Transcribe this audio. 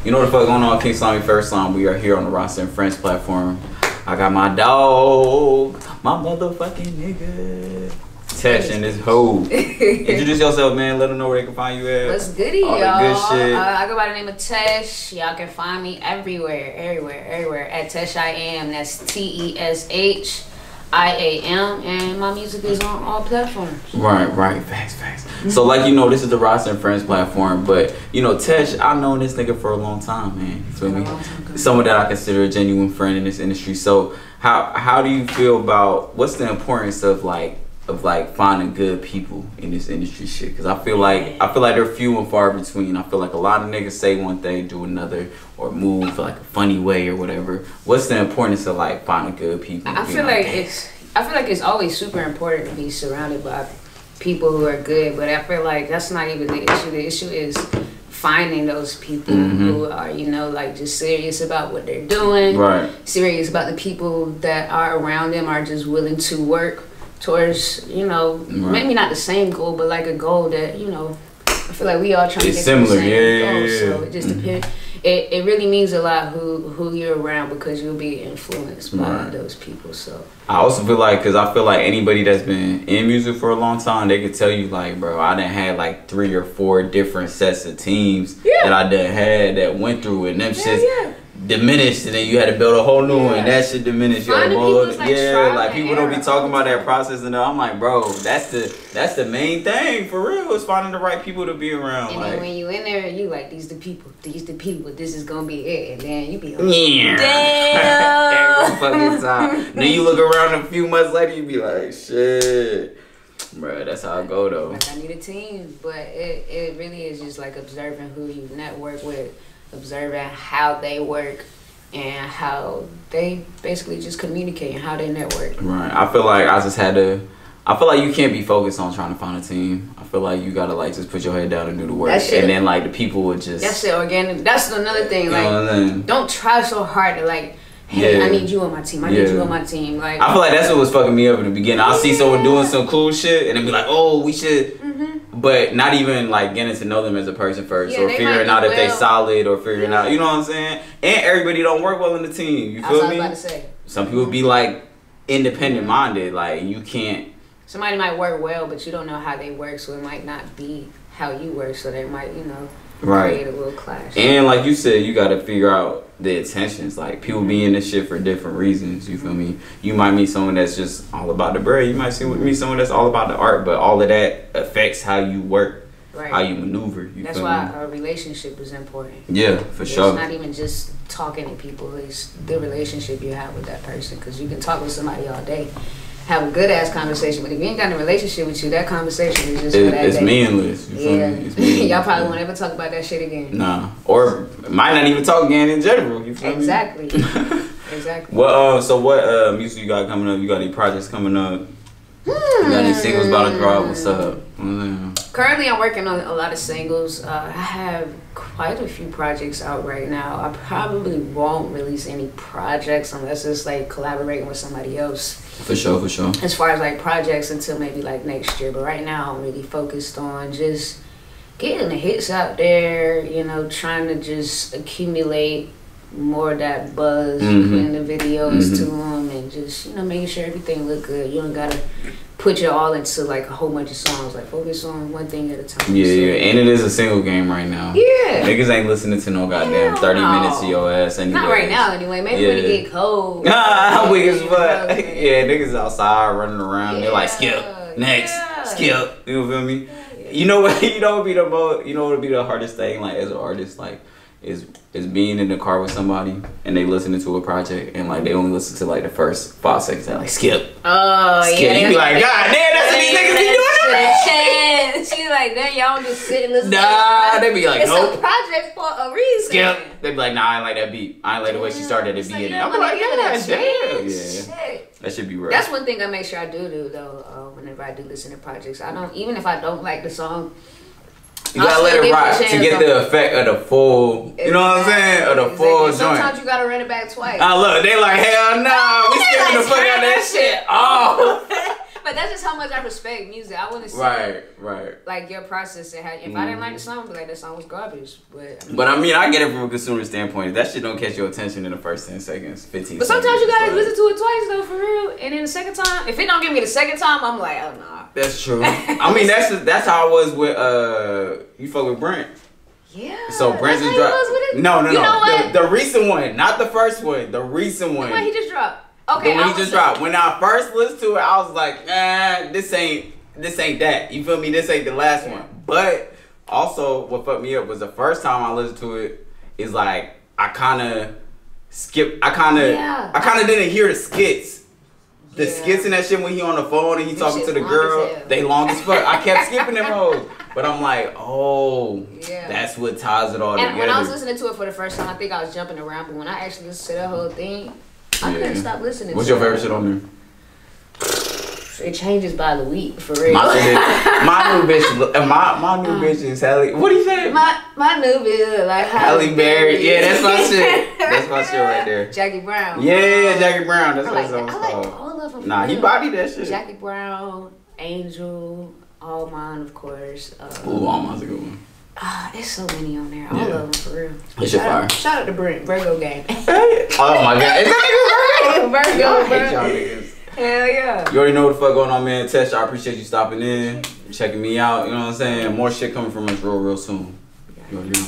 You know what the fuck going on, King Slimy First Slime. We are here on the Rastaa and Friends platform. I got my dog, my motherfucking nigga, Tesh and this hoe. Introduce yourself, man. Let them know where they can find you at. What's goody, y'all? Good shit. I go by the name of Tesh. Y'all can find me everywhere at TESHIAM. That's TESHIAM, and my music is on all platforms. Right. Facts. So, like, you know, this is the Rastaa and Friends platform, but you know, Tesh, I've known this nigga for a long time, man. You feel me? Someone that I consider a genuine friend in this industry. So, how do you feel about what's the importance of finding good people in this industry shit? Because I feel like they're few and far between. I feel like a lot of niggas say one thing, do another, or move like a funny way or whatever. What's the importance of like finding good people? I feel like it's always super important to be surrounded by people who are good, but I feel like that's not even the issue. The issue is finding those people who are, you know, like just serious about what they're doing, serious about the people that are around them, are just willing to work towards, you know, maybe not the same goal, but like a goal that, you know, I feel like we all trying to get to the same goal. So it just depends. It really means a lot who you're around, because you'll be influenced by those people. So I also feel like, because I feel like anybody that's been in music for a long time, they could tell you like, bro, I done had like 3 or 4 different sets of teams that I done had that went through, and them shits diminished, and then you had to build a whole new one. That shit diminished. Like people don't be talking about that process, and I'm like, bro, that's the main thing for real, is finding the right people to be around. And then when you in there, you like, these the people, this is gonna be it, and then you be like, damn. Every fucking time. Then you look around a few months later, you be like, shit. Bro, that's how I go though. Like, I need a team, but it really is just like observing who you network with, observing how they work, and how they basically just communicate and how they network. Right. I feel like you can't be focused on trying to find a team. I feel like you gotta like just put your head down and do the work, and then like the people would just. That's it, organic. That's another thing. Like, don't try so hard to like, hey, I need you on my team. I need you on my team. Like, I feel like that's what was fucking me up in the beginning. I'll see someone doing some cool shit, and then be like, oh, we should. But not even like getting to know them as a person first, or figuring out if they solid, or figuring out, you know what I'm saying? And everybody don't work well in the team. You feel me? That's what I was about to say. Some people be like independent minded, like you can't. Somebody might work well, but you don't know how they work, so it might not be how you work. So they might, you know, create a little clash. And like you said, you got to figure out the intentions. Like, people be in this shit for different reasons. You feel me? You might meet someone that's just all about the bread. You might meet someone that's all about the art, but all of that affects how you work, how you maneuver. That's why a relationship is important. Yeah, for sure. It's not even just talking to people. It's the relationship you have with that person, because you can talk with somebody all day, have a good ass conversation, but if you ain't got a relationship with you, that conversation is just for that day. It's meaningless. You feel me? Y'all probably won't ever talk about that shit again. Nah, or might not even talk again in general. You feel me? Exactly. Well, so what music you got coming up? You got any projects coming up? You got any singles about to drop? What's up? Currently, I'm working on a lot of singles. I have quite a few projects out right now. I probably won't release any projects unless it's like collaborating with somebody else. For sure. As far as like projects, until maybe like next year. But right now, I'm really focused on just getting the hits out there, you know, trying to just accumulate more of that buzz, putting the videos to them, and just, you know, making sure everything look good. You don't gotta put your all into like a whole bunch of songs. Like, focus on one thing at a time. Yeah, and it is a single game right now. Yeah, niggas ain't listening to no goddamn 30 minutes of your ass anyway. Not right now anyway. Maybe when it get cold. I'm weak as fuck. Yeah, niggas outside running around. They're like, skip, next, skip. You feel me? You know what? You know what would be the hardest thing, like, as an artist, like, is being in the car with somebody and they listening to a project and like they only listen to like the first 5 seconds and like skip. Oh, skip. Yeah. You be like, God damn, that's what these niggas be doing. She like, damn, y'all don't just sit and listen. Nah, they be like, nope. It's a project for a reason. Skip. They be like, nah, I ain't like that beat. I ain't like the way she started the beat. I'm like, God damn. Yeah. That should be real. That's one thing I make sure I do though. Whenever I do listen to projects, I don't, even if I don't like the song, you gotta let it rock to get the effect of the full, you know what I'm saying? Of the full joint. Sometimes you gotta run it back twice. Look, they like, hell nah, we skipping the fuck out of that shit. Oh. But that's just how much I respect music. I want to see Right. like your process and how. If I didn't like the song, I'd be like that song was garbage. But I mean, I get it from a consumer standpoint. That shit don't catch your attention in the first 10 seconds, 15. But sometimes you gotta listen to it twice though, for real. And then the second time, if it don't get me the second time, I'm like, oh nah. That's true. I mean, that's how I was with you fuck with Brent. Yeah. So Brent just dropped. No. You know what? The recent one, not the first one. The recent one. The one he just dropped. Okay. The one he just dropped. When I first listened to it, I was like, this ain't that. You feel me? This ain't the last one. But also, what fucked me up was the first time I listened to it. Is like I kind of skipped. I kind of didn't hear the skits. The skits and that shit when he on the phone and he talking to the girl, they long as fuck. I kept skipping them hoes. But I'm like, that's what ties it all together. And when I was listening to it for the first time, I think I was jumping around. But when I actually listened to the whole thing, I couldn't stop listening. What's your favorite shit on there? It changes by the week, for real. My new bitch is Halle. What do you say? My new bitch like Halle Berry. Yeah, that's my shit. That's my shit right there. Jackie Brown. Yeah, Jackie Brown. That's what I like all of them. Nah, he bodied that shit. Jackie Brown, Angel, All Mine, of course. Ooh, All Mine's a good one. There's so many on there. All of them, for real. It's your fire. Shout out to Brent, Virgo gang. Oh my god. Is that nigga Virgo? I hate y'all niggas. Hell yeah. You already know what the fuck going on, man. Tesh, I appreciate you stopping in, checking me out. You know what I'm saying? More shit coming from us real soon. You already know.